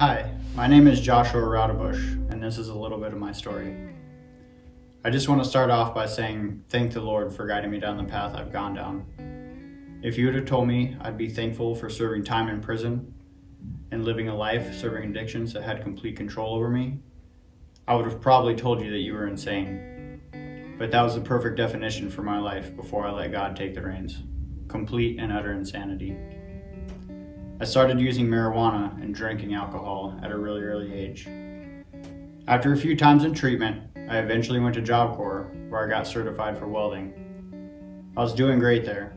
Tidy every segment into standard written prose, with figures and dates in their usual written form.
Hi, my name is Joshua Roudebush, and this is a little bit of my story. I just want to start off by saying thank the Lord for guiding me down the path I've gone down. If you would have told me I'd be thankful for serving time in prison and living a life serving addictions that had complete control over me, I would have probably told you that you were insane. But that was the perfect definition for my life before I let God take the reins. Complete and utter insanity. I started using marijuana and drinking alcohol at a really early age. After a few times in treatment, I eventually went to Job Corps, where I got certified for welding. I was doing great there.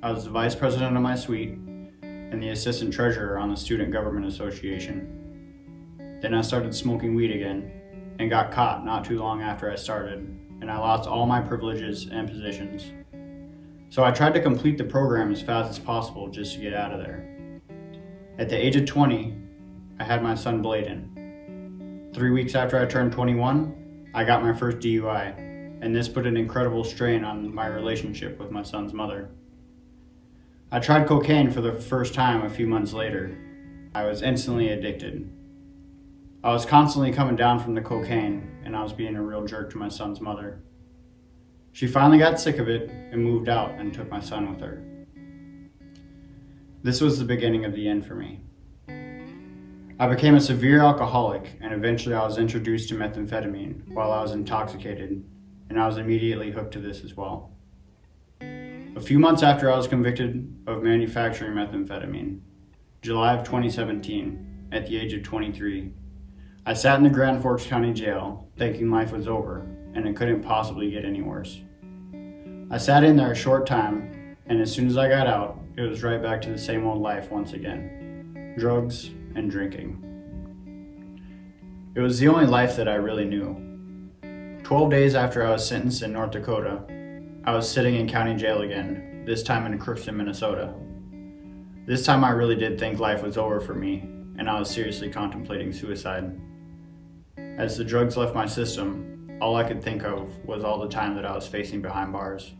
I was the vice president of my suite and the assistant treasurer on the Student Government Association. Then I started smoking weed again and got caught not too long after I started, and I lost all my privileges and positions. So I tried to complete the program as fast as possible just to get out of there. At the age of 20, I had my son Bladen. 3 weeks after I turned 21, I got my first DUI, and this put an incredible strain on my relationship with my son's mother. I tried cocaine for the first time a few months later. I was instantly addicted. I was constantly coming down from the cocaine, and I was being a real jerk to my son's mother. She finally got sick of it and moved out and took my son with her. This was the beginning of the end for me. I became a severe alcoholic, and eventually I was introduced to methamphetamine while I was intoxicated, and I was immediately hooked to this as well. A few months after I was convicted of manufacturing methamphetamine, July of 2017, at the age of 23, I sat in the Grand Forks County Jail thinking life was over and it couldn't possibly get any worse. I sat in there a short time, and as soon as I got out, it was right back to the same old life once again. Drugs and drinking. It was the only life that I really knew. 12 days after I was sentenced in North Dakota, I was sitting in county jail again, this time in Crookston, Minnesota. This time I really did think life was over for me, and I was seriously contemplating suicide. As the drugs left my system, all I could think of was all the time that I was facing behind bars.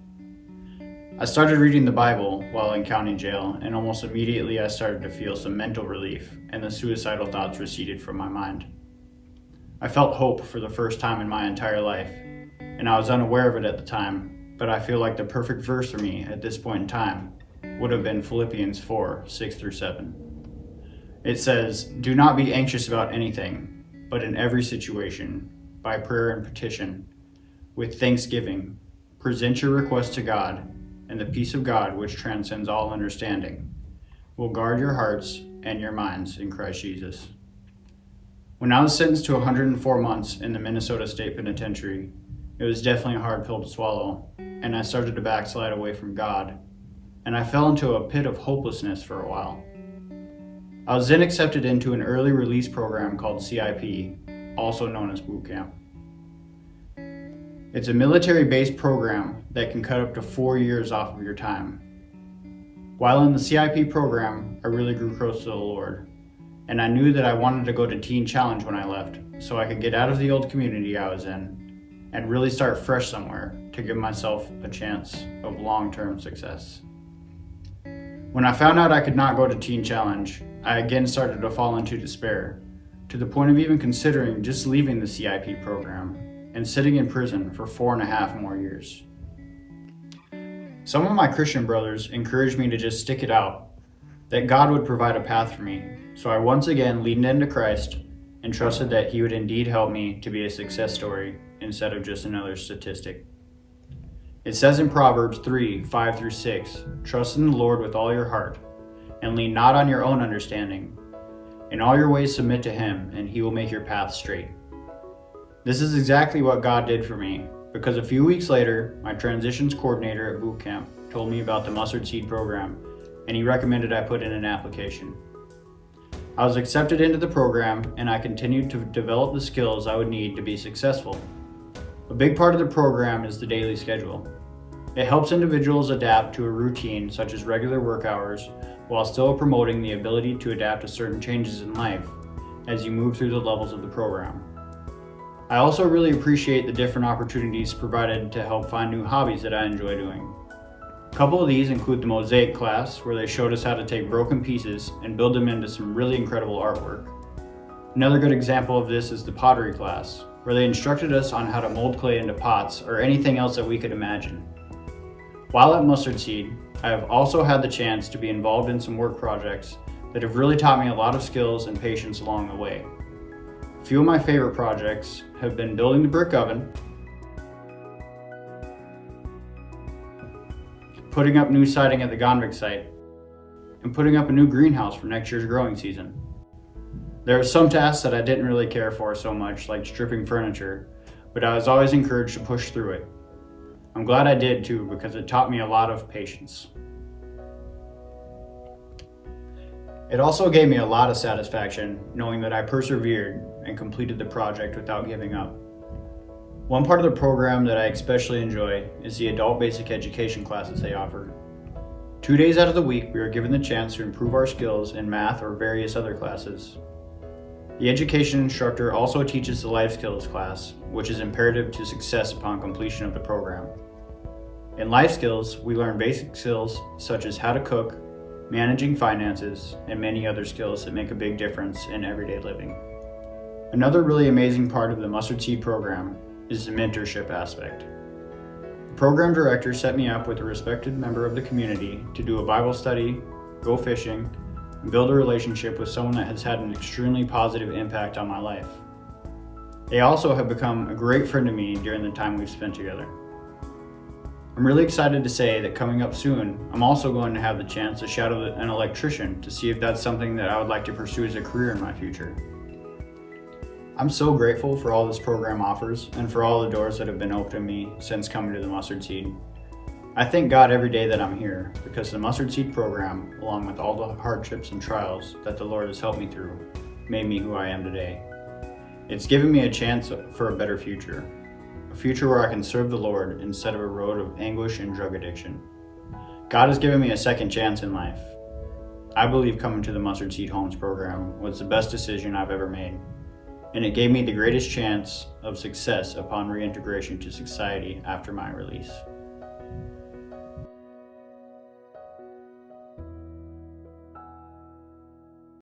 I started reading the Bible while in county jail, and almost immediately I started to feel some mental relief, and the suicidal thoughts receded from my mind. I felt hope for the first time in my entire life, and I was unaware of it at the time, but I feel like the perfect verse for me at this point in time would have been Philippians 4:6-7. It says, "Do not be anxious about anything, but in every situation, by prayer and petition, with thanksgiving, present your requests to God, and the peace of God, which transcends all understanding, will guard your hearts and your minds in Christ Jesus." When I was sentenced to 104 months in the Minnesota State Penitentiary, it was definitely a hard pill to swallow, and I started to backslide away from God, and I fell into a pit of hopelessness for a while. I was then accepted into an early release program called CIP, also known as Bootcamp. It's a military-based program that can cut up to 4 years off of your time. While in the CIP program, I really grew close to the Lord, and I knew that I wanted to go to Teen Challenge when I left, so I could get out of the old community I was in and really start fresh somewhere to give myself a chance of long-term success. When I found out I could not go to Teen Challenge, I again started to fall into despair, to the point of even considering just leaving the CIP program and sitting in prison for 4.5 more years. Some of my Christian brothers encouraged me to just stick it out, that God would provide a path for me, so I once again leaned into Christ and trusted that He would indeed help me to be a success story instead of just another statistic. It says in Proverbs 3:5-6, "Trust in the Lord with all your heart, and lean not on your own understanding. In all your ways submit to Him, and He will make your path straight." This is exactly what God did for me, because a few weeks later, my transitions coordinator at Bootcamp told me about the mustard seed program, and he recommended I put in an application. I was accepted into the program, and I continued to develop the skills I would need to be successful. A big part of the program is the daily schedule. It helps individuals adapt to a routine such as regular work hours, while still promoting the ability to adapt to certain changes in life as you move through the levels of the program. I also really appreciate the different opportunities provided to help find new hobbies that I enjoy doing. A couple of these include the mosaic class, where they showed us how to take broken pieces and build them into some really incredible artwork. Another good example of this is the pottery class, where they instructed us on how to mold clay into pots or anything else that we could imagine. While at Mustard Seed, I have also had the chance to be involved in some work projects that have really taught me a lot of skills and patience along the way. A few of my favorite projects have been building the brick oven, putting up new siding at the Gonvick site, and putting up a new greenhouse for next year's growing season. There are some tasks that I didn't really care for so much, like stripping furniture, but I was always encouraged to push through it. I'm glad I did too, because it taught me a lot of patience. It also gave me a lot of satisfaction knowing that I persevered and completed the project without giving up. One part of the program that I especially enjoy is the adult basic education classes they offer. 2 days out of the week, we are given the chance to improve our skills in math or various other classes. The education instructor also teaches the life skills class, which is imperative to success upon completion of the program. In life skills, we learn basic skills such as how to cook, managing finances, and many other skills that make a big difference in everyday living. Another really amazing part of the Mustard Seed program is the mentorship aspect. The program director set me up with a respected member of the community to do a Bible study, go fishing, and build a relationship with someone that has had an extremely positive impact on my life. They also have become a great friend to me during the time we've spent together. I'm really excited to say that coming up soon, I'm also going to have the chance to shadow an electrician to see if that's something that I would like to pursue as a career in my future. I'm so grateful for all this program offers and for all the doors that have been opened to me since coming to the Mustard Seed. I thank God every day that I'm here because the Mustard Seed program, along with all the hardships and trials that the Lord has helped me through, made me who I am today. It's given me a chance for a better future. A future where I can serve the Lord instead of a road of anguish and drug addiction. God has given me a second chance in life. I believe coming to the Mustard Seed Homes program was the best decision I've ever made, and it gave me the greatest chance of success upon reintegration to society after my release.